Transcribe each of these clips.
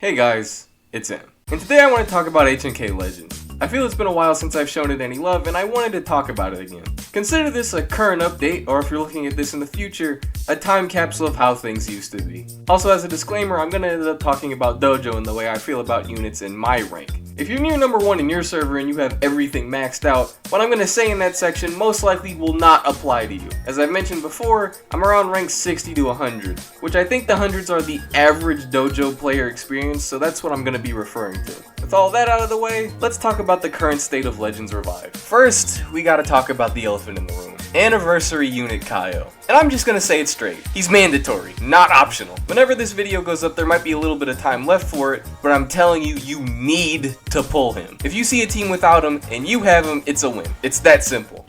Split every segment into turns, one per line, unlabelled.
Hey guys, it's In. And today I want to talk about HNK Legends. I feel it's been a while since I've shown it any love and I wanted to talk about it again. Consider this a current update, or if you're looking at this in the future, a time capsule of how things used to be. Also, as a disclaimer, I'm going to end up talking about Dojo and the way I feel about units in my rank. If you're near number 1 in your server and you have everything maxed out, what I'm going to say in that section most likely will not apply to you. As I've mentioned before, I'm around rank 60 to 100, which I think the hundreds are the average Dojo player experience, so that's what I'm going to be referring to. With all that out of the way, let's talk about the current state of Legends Revived. First, we gotta talk about the elephant in the room. Anniversary unit Kaio. And I'm just gonna say it straight. He's mandatory, not optional. Whenever this video goes up, there might be a little bit of time left for it, but I'm telling you, you need to pull him. If you see a team without him and you have him, it's a win. It's that simple.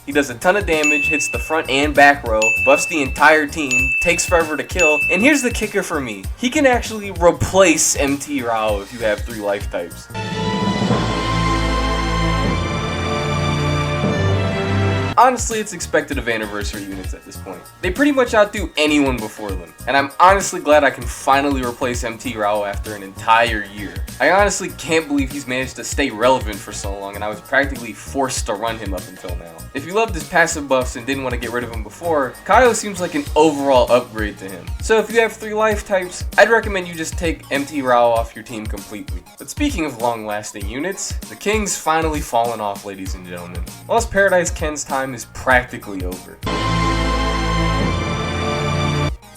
He does a ton of damage, hits the front and back row, buffs the entire team, takes forever to kill, and here's the kicker for me. He can actually replace MT Rao if you have 3 life types. Honestly, it's expected of anniversary units at this point. They pretty much outdo anyone before them, and I'm honestly glad I can finally replace MT Rao after an entire year. I honestly can't believe he's managed to stay relevant for so long, and I was practically forced to run him up until now. If you loved his passive buffs and didn't want to get rid of him before, Kaio seems like an overall upgrade to him. So if you have 3 life types, I'd recommend you just take MT Rao off your team completely. But speaking of long-lasting units, the King's finally fallen off, ladies and gentlemen. Lost Paradise Ken's time is practically over.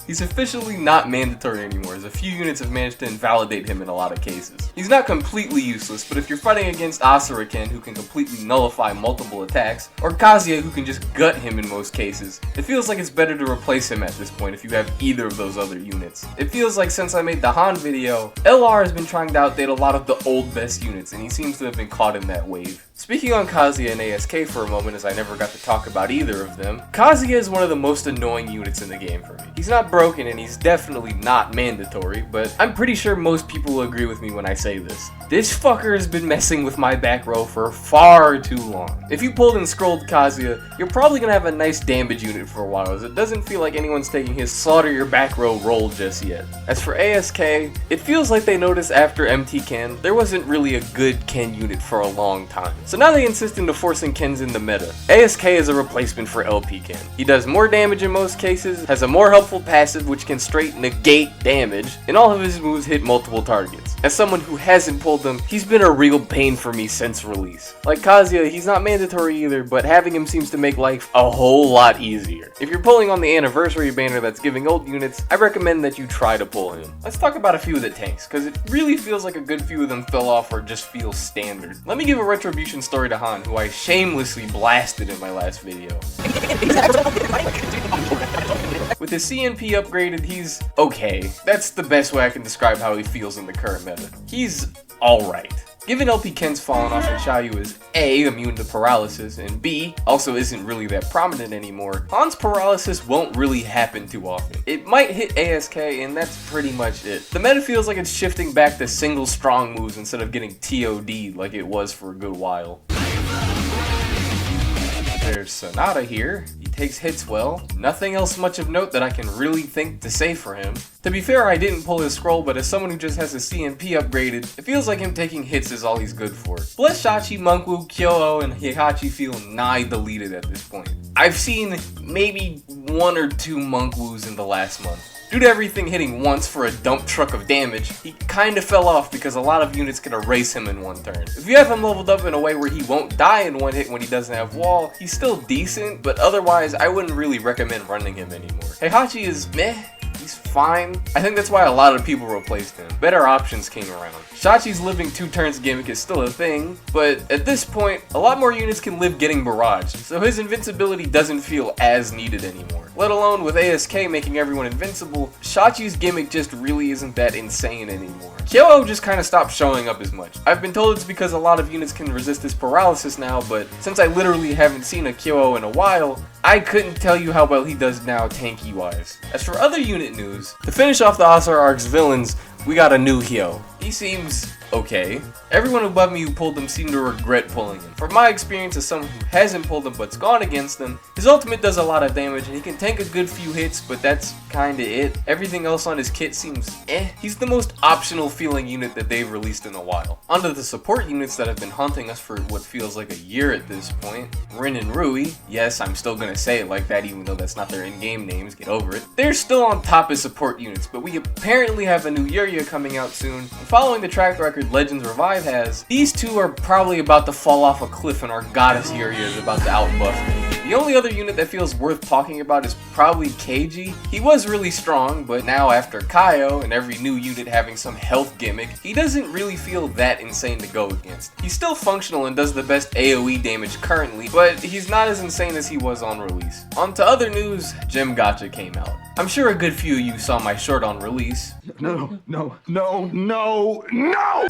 He's officially not mandatory anymore, as a few units have managed to invalidate him in a lot of cases. He's not completely useless, but if you're fighting against Asura Ken, who can completely nullify multiple attacks, or Kazuya, who can just gut him in most cases, it feels like it's better to replace him at this point if you have either of those other units. It feels like since I made the Han video, LR has been trying to outdate a lot of the old best units, and he seems to have been caught in that wave. Speaking on Kazuya and ASK for a moment, as I never got to talk about either of them, Kazuya is one of the most annoying units in the game for me. He's not broken and he's definitely not mandatory, but I'm pretty sure most people will agree with me when I say this. This fucker has been messing with my back row for far too long. If you pulled and scrolled Kazuya, you're probably gonna have a nice damage unit for a while, as it doesn't feel like anyone's taking his slaughter your back row role just yet. As for ASK, it feels like they noticed after MT Ken, there wasn't really a good Ken unit for a long time. So now they insist into forcing Kens in the meta. ASK is a replacement for LP Ken. He does more damage in most cases, has a more helpful passive which can straight negate damage, and all of his moves hit multiple targets. As someone who hasn't pulled them, he's been a real pain for me since release. Like Kazuya, he's not mandatory either, but having him seems to make life a whole lot easier. If you're pulling on the anniversary banner that's giving old units, I recommend that you try to pull him. Let's talk about a few of the tanks, because it really feels like a good few of them fell off or just feel standard. Let me give a retribution story to Han, who I shamelessly blasted in my last video. With his CNP upgraded, he's okay. That's the best way I can describe how he feels in the current meta. He's alright. Given LP Ken's fallen off and Xiaoyu is A, immune to paralysis, and B, also isn't really that prominent anymore, Han's paralysis won't really happen too often. It might hit ASK, and that's pretty much it. The meta feels like it's shifting back to single strong moves instead of getting TOD'd like it was for a good while. There's Sonata here. He takes hits well. Nothing else much of note that I can really think to say for him. To be fair, I didn't pull his scroll, but as someone who just has his CNP upgraded, it feels like him taking hits is all he's good for. Bless Shachi, Monkwu, Kyoho, and Heihachi feel nigh deleted at this point. I've seen maybe 1 or 2 Monkwus in the last month. Due to everything hitting once for a dump truck of damage, he kinda fell off because a lot of units can erase him in 1 turn. If you have him leveled up in a way where he won't die in 1 hit when he doesn't have wall, he's still decent, but otherwise I wouldn't really recommend running him anymore. Heihachi is meh. He's fine. I think that's why a lot of people replaced him. Better options came around. Shachi's living 2 turns gimmick is still a thing, but at this point, a lot more units can live getting barraged, so his invincibility doesn't feel as needed anymore. Let alone with ASK making everyone invincible, Shachi's gimmick just really isn't that insane anymore. Kyoho just kinda stopped showing up as much. I've been told it's because a lot of units can resist his paralysis now, but since I literally haven't seen a Kyoho in a while, I couldn't tell you how well he does now tanky wise. As for other unit news, to finish off the Asura Arc's villains, we got a new Hyo. He seems okay. Everyone above me who pulled him seemed to regret pulling him. From my experience as someone who hasn't pulled him but's gone against him, his ultimate does a lot of damage and he can tank a good few hits, but that's kinda it. Everything else on his kit seems eh. He's the most optional feeling unit that they've released in a while. Onto the support units that have been haunting us for what feels like a year at this point. Rin and Rui, yes, I'm still gonna say it like that even though that's not their in-game names, get over it. They're still on top as support units, but we apparently have a new Yuria coming out soon. And following the track record Legends Revive has, these two are probably about to fall off a cliff and our goddess Yuria is about to outbuff them. The only other unit that feels worth talking about is probably Keiji. He was really strong, but now after Kaio and every new unit having some health gimmick, he doesn't really feel that insane to go against. He's still functional and does the best AoE damage currently, but he's not as insane as he was on release. On to other news, Gem Gacha came out. I'm sure a good few of you saw my short on release.
No.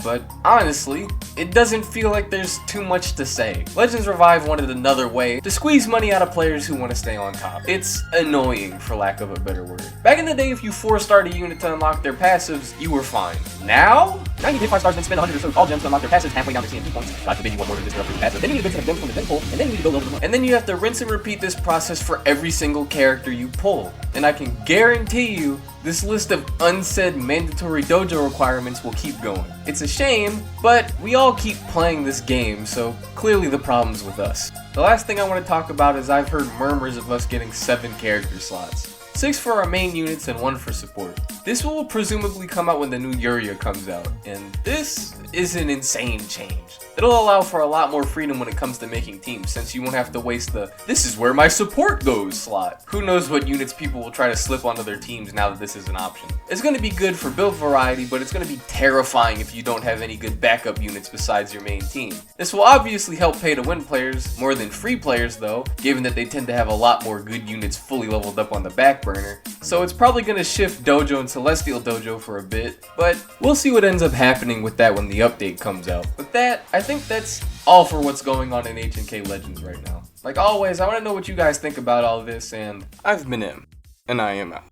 But honestly, it doesn't feel like there's too much to say. Legends Revive wanted another way to squeeze money out of players who want to stay on top. It's annoying, for lack of a better word. Back in the day, if you 4-starred a unit to unlock their passives, you were fine. Now you hit 5 stars and spend 100 or so all gems to unlock their passives halfway down to CMP points. God forbid you want more than this for passive. Then you need to gems from the temple, and then you need to build over the money. And then you have to rinse and repeat this process for every single character you pull. And I can guarantee you, this list of unsaid mandatory dojo requirements will keep going. It's a shame, but we all keep playing this game, so clearly the problem's with us. The last thing I want to talk about is I've heard murmurs of us getting 7 character slots. 6 for our main units and 1 for support. This will presumably come out when the new Yuria comes out, and this is an insane change. It'll allow for a lot more freedom when it comes to making teams, since you won't have to waste the "this is where my support goes" slot. Who knows what units people will try to slip onto their teams now that this is an option. It's going to be good for build variety, but it's going to be terrifying if you don't have any good backup units besides your main team. This will obviously help pay to win players, more than free players though, given that they tend to have a lot more good units fully leveled up on the back burner. So it's probably going to shift Dojo and Celestial Dojo for a bit, but we'll see what ends up happening with that when the update comes out. With that, I think that's all for what's going on in HNK Legends right now. Like always, I want to know what you guys think about all this, and I've been In, and I am out.